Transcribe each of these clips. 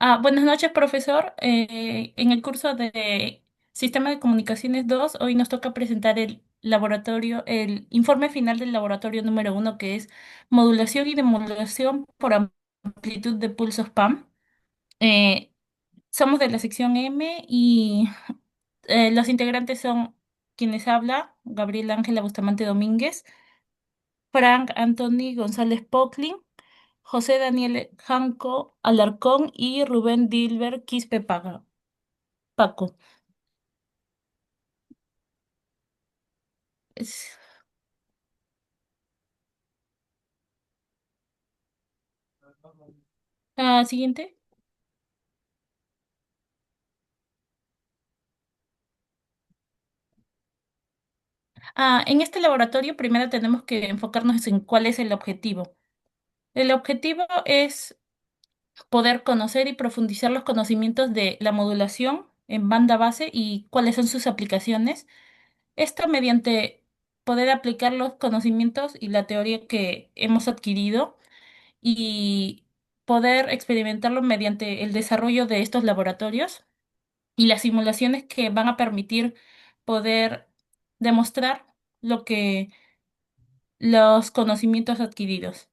Buenas noches, profesor. En el curso de Sistema de Comunicaciones 2, hoy nos toca presentar el informe final del laboratorio número 1, que es modulación y demodulación por amplitud de pulsos PAM. Eh, Somos de la sección M y los integrantes son quienes habla, Gabriel Ángela Bustamante Domínguez, Frank Anthony González Poclin, José Daniel Janco Alarcón y Rubén Dilber Quispe Paco. Es- Siguiente. En este laboratorio primero tenemos que enfocarnos en cuál es el objetivo. El objetivo es poder conocer y profundizar los conocimientos de la modulación en banda base y cuáles son sus aplicaciones. Esto mediante poder aplicar los conocimientos y la teoría que hemos adquirido y poder experimentarlo mediante el desarrollo de estos laboratorios y las simulaciones que van a permitir poder demostrar lo que los conocimientos adquiridos.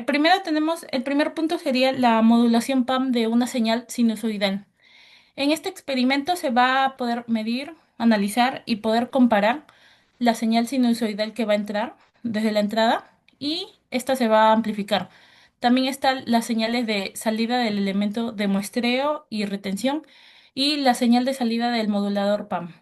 Primero tenemos, el primer punto sería la modulación PAM de una señal sinusoidal. En este experimento se va a poder medir, analizar y poder comparar la señal sinusoidal que va a entrar desde la entrada y esta se va a amplificar. También están las señales de salida del elemento de muestreo y retención y la señal de salida del modulador PAM.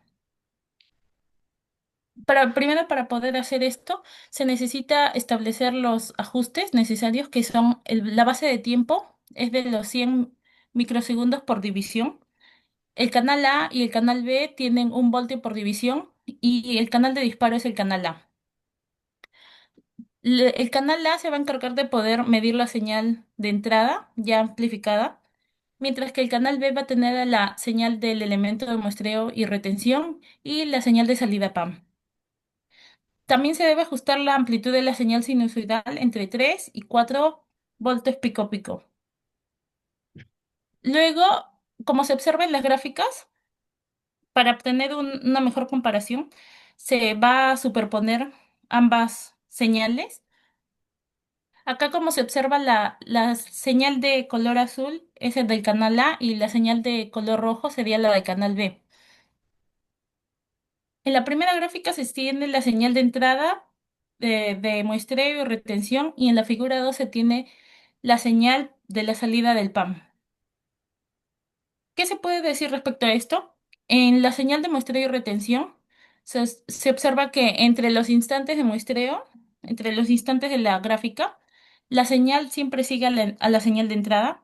Primero, para poder hacer esto, se necesita establecer los ajustes necesarios que son la base de tiempo es de los 100 microsegundos por división. El canal A y el canal B tienen 1 voltio por división y el canal de disparo es el canal A. El canal A se va a encargar de poder medir la señal de entrada ya amplificada, mientras que el canal B va a tener la señal del elemento de muestreo y retención y la señal de salida PAM. También se debe ajustar la amplitud de la señal sinusoidal entre 3 y 4 voltios pico pico. Luego, como se observa en las gráficas, para obtener una mejor comparación, se va a superponer ambas señales. Acá, como se observa, la señal de color azul es el del canal A y la señal de color rojo sería la del canal B. En la primera gráfica se extiende la señal de entrada de muestreo y retención y en la figura 2 se tiene la señal de la salida del PAM. ¿Qué se puede decir respecto a esto? En la señal de muestreo y retención se observa que entre los instantes de muestreo, entre los instantes de la gráfica, la señal siempre sigue a la señal de entrada.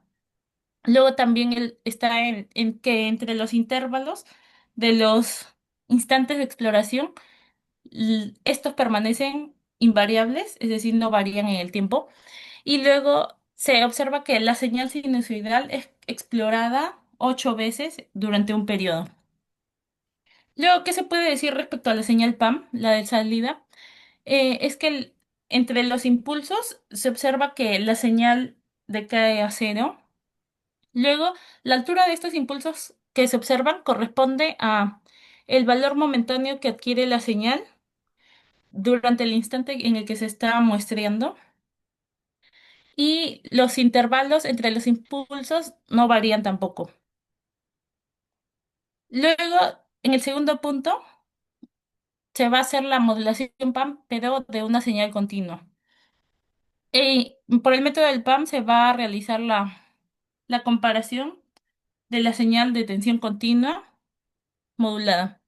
Luego también está en que entre los intervalos de los instantes de exploración, estos permanecen invariables, es decir, no varían en el tiempo. Y luego se observa que la señal sinusoidal es explorada 8 veces durante un periodo. Luego, ¿qué se puede decir respecto a la señal PAM, la de salida? Es que entre los impulsos se observa que la señal decae a cero. Luego, la altura de estos impulsos que se observan corresponde a el valor momentáneo que adquiere la señal durante el instante en el que se está muestreando. Y los intervalos entre los impulsos no varían tampoco. Luego, en el segundo punto, se va a hacer la modulación PAM, pero de una señal continua. Y por el método del PAM se va a realizar la comparación de la señal de tensión continua modulada.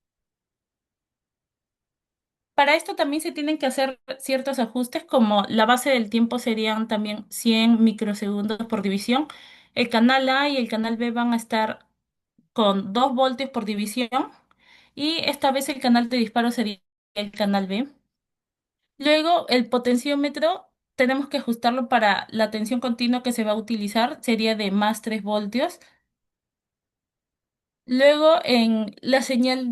Para esto también se tienen que hacer ciertos ajustes, como la base del tiempo serían también 100 microsegundos por división. El canal A y el canal B van a estar con 2 voltios por división y esta vez el canal de disparo sería el canal B. Luego el potenciómetro tenemos que ajustarlo para la tensión continua que se va a utilizar, sería de más 3 voltios. Luego en la señal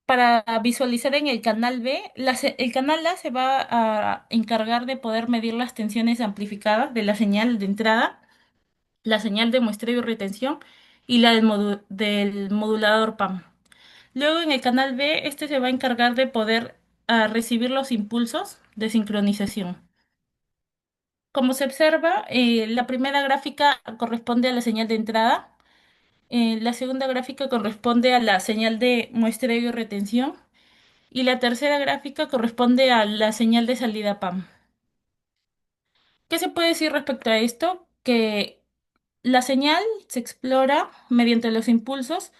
para visualizar en el canal B, el canal A se va a encargar de poder medir las tensiones amplificadas de la señal de entrada. la señal de muestreo y retención y la del modulador PAM. Luego en el canal B, este se va a encargar de poder recibir los impulsos de sincronización. Como se observa, la primera gráfica corresponde a la señal de entrada, la segunda gráfica corresponde a la señal de muestreo y retención y la tercera gráfica corresponde a la señal de salida PAM. ¿Qué se puede decir respecto a esto? Que la señal se explora mediante los impulsos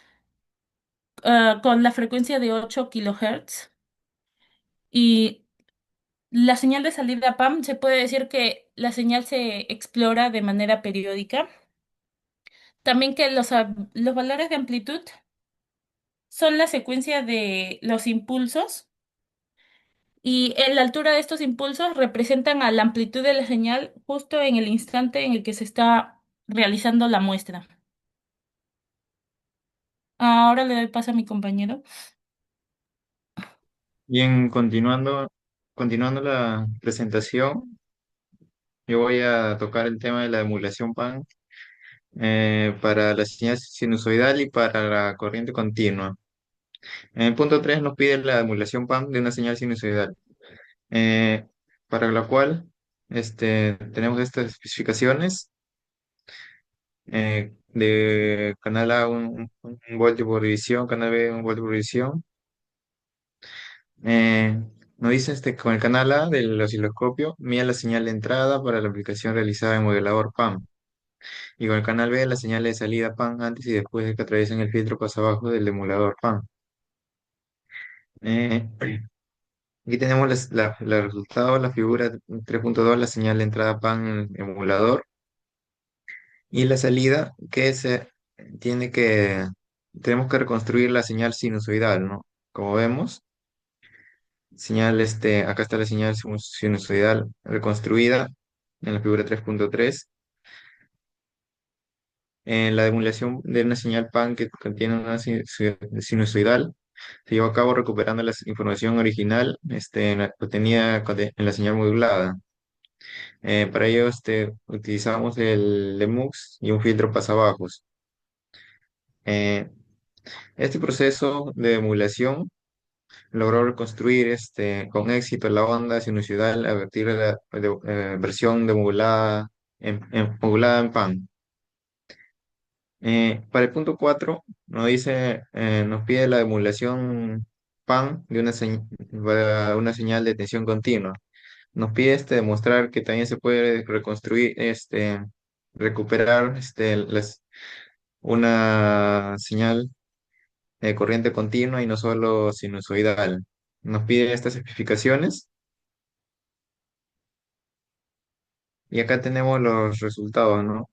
con la frecuencia de 8 kHz y la señal de salida PAM se puede decir que la señal se explora de manera periódica. También que los valores de amplitud son la secuencia de los impulsos y en la altura de estos impulsos representan a la amplitud de la señal justo en el instante en el que se está realizando la muestra. Ahora le doy paso a mi compañero. Bien, continuando la presentación, yo voy a tocar el tema de la emulación PAN para la señal sinusoidal y para la corriente continua. En el punto 3 nos pide la emulación PAN de una señal sinusoidal, eh, para la cual tenemos estas especificaciones de canal A un voltio por división, canal B un voltio por división. Eh, Nos dice con el canal A del osciloscopio, mide la señal de entrada para la aplicación realizada en modelador PAM. Y con el canal B, la señal de salida PAM antes y después de que atraviesen el filtro pasabajo del emulador PAM. Eh, Aquí tenemos los resultados, la figura 3.2, la señal de entrada PAN en el emulador y la salida que tiene que, tenemos que reconstruir la señal sinusoidal, ¿no? Como vemos, acá está la señal sinusoidal reconstruida en la figura 3.3. En la emulación de una señal PAN que contiene una sinusoidal se llevó a cabo recuperando la información original obtenida en la señal modulada. Para ello utilizamos el Lemux y un filtro pasabajos. Eh, este proceso de emulación logró reconstruir con éxito la onda sinusoidal a partir de la versión de modulada en PAN. Para el punto 4 nos pide la emulación PAN de para una señal de tensión continua. Nos pide demostrar que también se puede reconstruir, recuperar una señal de corriente continua y no solo sinusoidal. Nos pide estas especificaciones y acá tenemos los resultados, ¿no?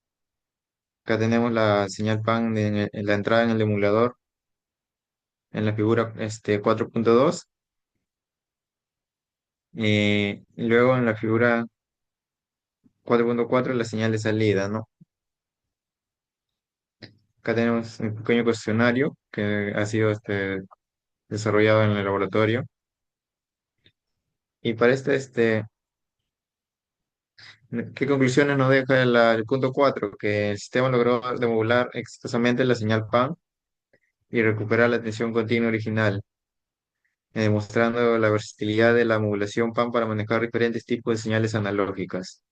Acá tenemos la señal PAN en la entrada en el emulador en la figura 4.2. Y luego en la figura 4.4 la señal de salida, ¿no? Acá tenemos un pequeño cuestionario que ha sido desarrollado en el laboratorio. Y para ¿qué conclusiones nos deja el punto 4? Que el sistema logró demodular exitosamente la señal PAN y recuperar la tensión continua original, demostrando la versatilidad de la modulación PAN para manejar diferentes tipos de señales analógicas.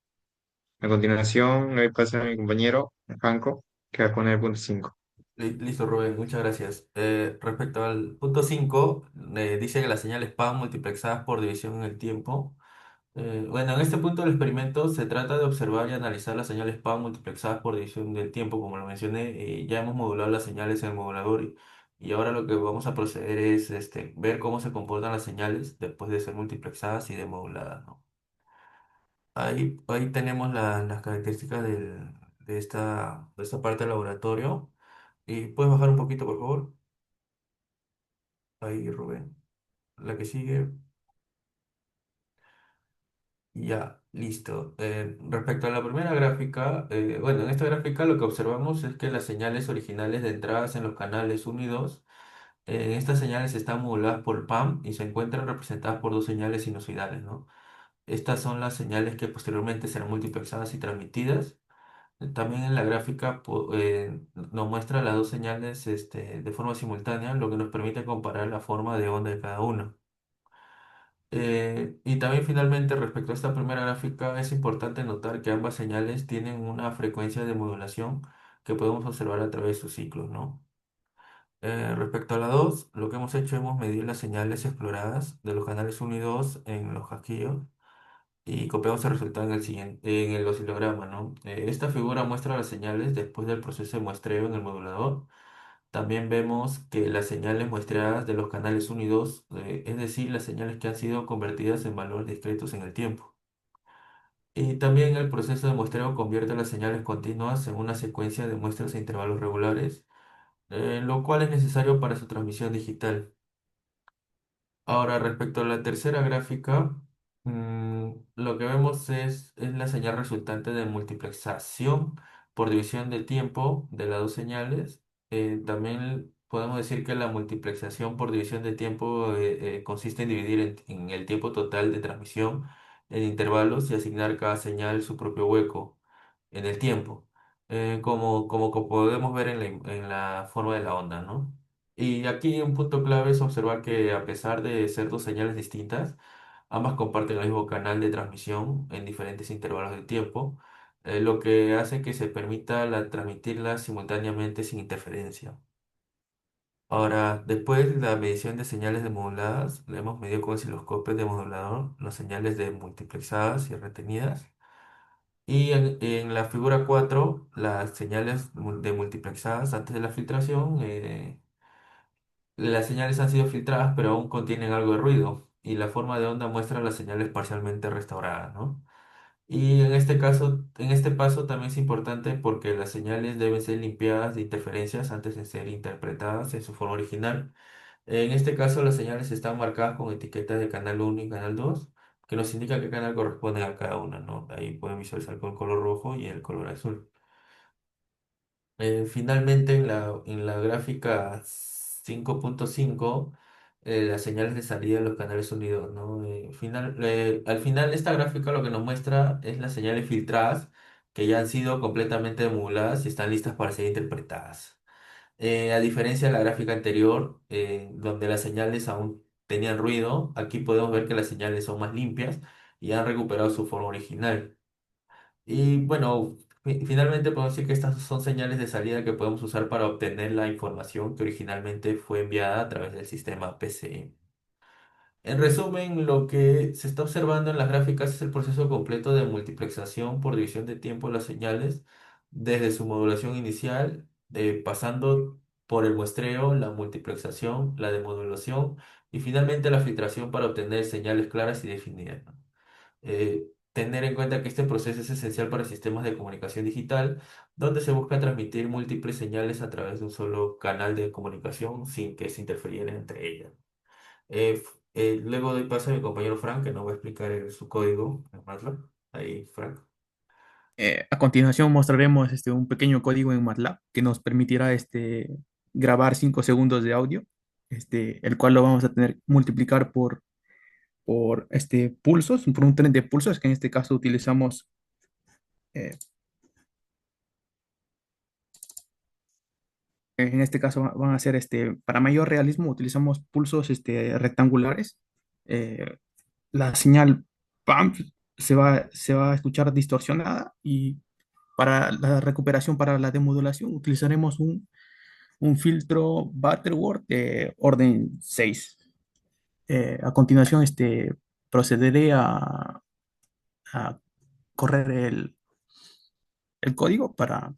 A continuación, le paso a mi compañero, Franco, que va a poner el punto 5. Listo, Rubén, muchas gracias. Respecto al punto 5, dice que las señales PAN multiplexadas por división en el tiempo. Bueno, en este punto del experimento se trata de observar y analizar las señales PAN multiplexadas por división del tiempo. Como lo mencioné, ya hemos modulado las señales en el modulador y ahora lo que vamos a proceder es ver cómo se comportan las señales después de ser multiplexadas y demoduladas, ¿no? Ahí tenemos las características de esta parte del laboratorio. ¿Y puedes bajar un poquito, por favor? Ahí, Rubén. La que sigue. Ya, listo. Respecto a la primera gráfica, bueno, en esta gráfica lo que observamos es que las señales originales de entradas en los canales 1 y 2, estas señales están moduladas por PAM y se encuentran representadas por dos señales sinusoidales, ¿no? Estas son las señales que posteriormente serán multiplexadas y transmitidas. También en la gráfica nos muestra las dos señales de forma simultánea, lo que nos permite comparar la forma de onda de cada una. Y también finalmente respecto a esta primera gráfica es importante notar que ambas señales tienen una frecuencia de modulación que podemos observar a través de sus ciclos, ¿no? Respecto a la 2, lo que hemos hecho hemos medido las señales exploradas de los canales 1 y 2 en los casquillos y copiamos el resultado en el siguiente, en el oscilograma, ¿no? Esta figura muestra las señales después del proceso de muestreo en el modulador. También vemos que las señales muestreadas de los canales 1 y 2, es decir, las señales que han sido convertidas en valores discretos en el tiempo. Y también el proceso de muestreo convierte las señales continuas en una secuencia de muestras a intervalos regulares, lo cual es necesario para su transmisión digital. Ahora, respecto a la tercera gráfica, lo que vemos es la señal resultante de multiplexación por división de tiempo de las dos señales. También podemos decir que la multiplexación por división de tiempo consiste en dividir en el tiempo total de transmisión en intervalos y asignar cada señal su propio hueco en el tiempo, como podemos ver en la forma de la onda, ¿no? Y aquí un punto clave es observar que a pesar de ser dos señales distintas, ambas comparten el mismo canal de transmisión en diferentes intervalos de tiempo, lo que hace que se permita transmitirlas simultáneamente sin interferencia. Ahora, después de la medición de señales de moduladas, le hemos medido con osciloscopios de modulador las señales de multiplexadas y retenidas. Y en la figura 4 las señales de multiplexadas antes de la filtración. Las señales han sido filtradas, pero aún contienen algo de ruido, y la forma de onda muestra las señales parcialmente restauradas, ¿no? Y en este caso, en este paso también es importante porque las señales deben ser limpiadas de interferencias antes de ser interpretadas en su forma original. En este caso, las señales están marcadas con etiquetas de canal 1 y canal 2, que nos indica qué canal corresponde a cada una, ¿no? Ahí pueden visualizar con el color rojo y el color azul. Finalmente, en la gráfica 5.5, las señales de salida de los canales unidos, ¿no? Al final, esta gráfica lo que nos muestra es las señales filtradas que ya han sido completamente emuladas y están listas para ser interpretadas. A diferencia de la gráfica anterior, donde las señales aún tenían ruido, aquí podemos ver que las señales son más limpias y han recuperado su forma original. Y bueno, finalmente podemos decir que estas son señales de salida que podemos usar para obtener la información que originalmente fue enviada a través del sistema PCM. En resumen, lo que se está observando en las gráficas es el proceso completo de multiplexación por división de tiempo de las señales, desde su modulación inicial, pasando por el muestreo, la multiplexación, la demodulación y finalmente la filtración para obtener señales claras y definidas, ¿no? Tener en cuenta que este proceso es esencial para sistemas de comunicación digital, donde se busca transmitir múltiples señales a través de un solo canal de comunicación sin que se interfirieran entre ellas. Luego doy paso a mi compañero Frank, que nos va a explicar su código en MATLAB. Ahí, Frank. A continuación mostraremos un pequeño código en MATLAB que nos permitirá grabar 5 segundos de audio, el cual lo vamos a tener que multiplicar por pulsos, por un tren de pulsos, que en este caso utilizamos, eh, en este caso van a ser, para mayor realismo, utilizamos pulsos rectangulares. Eh, la señal PAMP se va a escuchar distorsionada, y para la recuperación, para la demodulación, utilizaremos un filtro Butterworth de orden 6. A continuación, procederé a correr el código para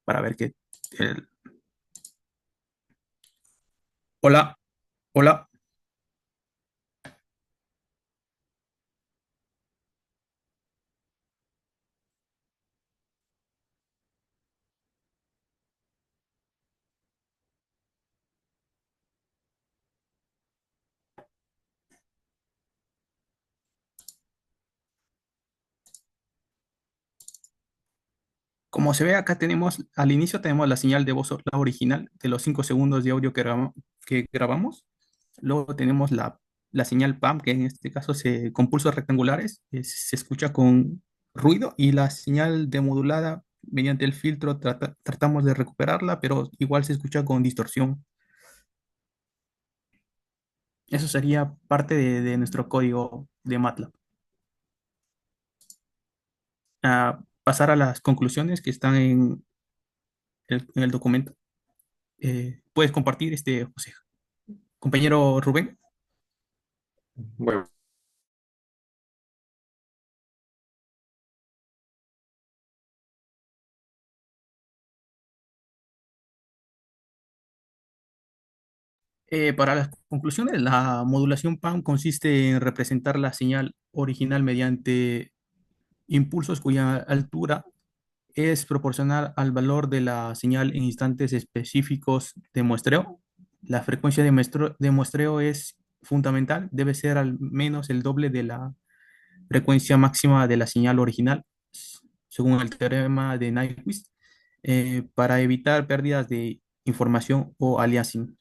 ver que... el- Hola, hola. Como se ve acá, al inicio tenemos la señal de voz, la original de los 5 segundos de audio que grabamos. Luego tenemos la señal PAM, que en este caso con pulsos rectangulares se escucha con ruido, y la señal demodulada mediante el filtro tratamos de recuperarla, pero igual se escucha con distorsión. Eso sería parte de nuestro código de MATLAB. Pasar a las conclusiones que están en el documento. ¿Puedes compartir, José? Compañero Rubén. Bueno, Para las conclusiones, la modulación PAM consiste en representar la señal original mediante impulsos cuya altura es proporcional al valor de la señal en instantes específicos de muestreo. La frecuencia de muestreo es fundamental, debe ser al menos el doble de la frecuencia máxima de la señal original, según el teorema de Nyquist, para evitar pérdidas de información o aliasing.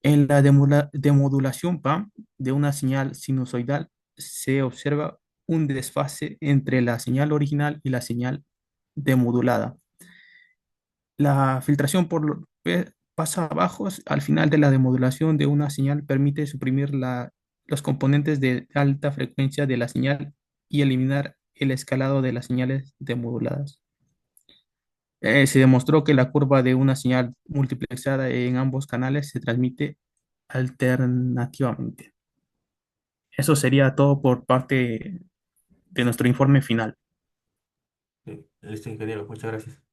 En la demodulación PAM de una señal sinusoidal se observa un desfase entre la señal original y la señal demodulada. La filtración por pasabajos al final de la demodulación de una señal permite suprimir los componentes de alta frecuencia de la señal y eliminar el escalado de las señales demoduladas. Se demostró que la curva de una señal multiplexada en ambos canales se transmite alternativamente. Eso sería todo por parte de nuestro informe final. Sí, listo, ingeniero, muchas gracias.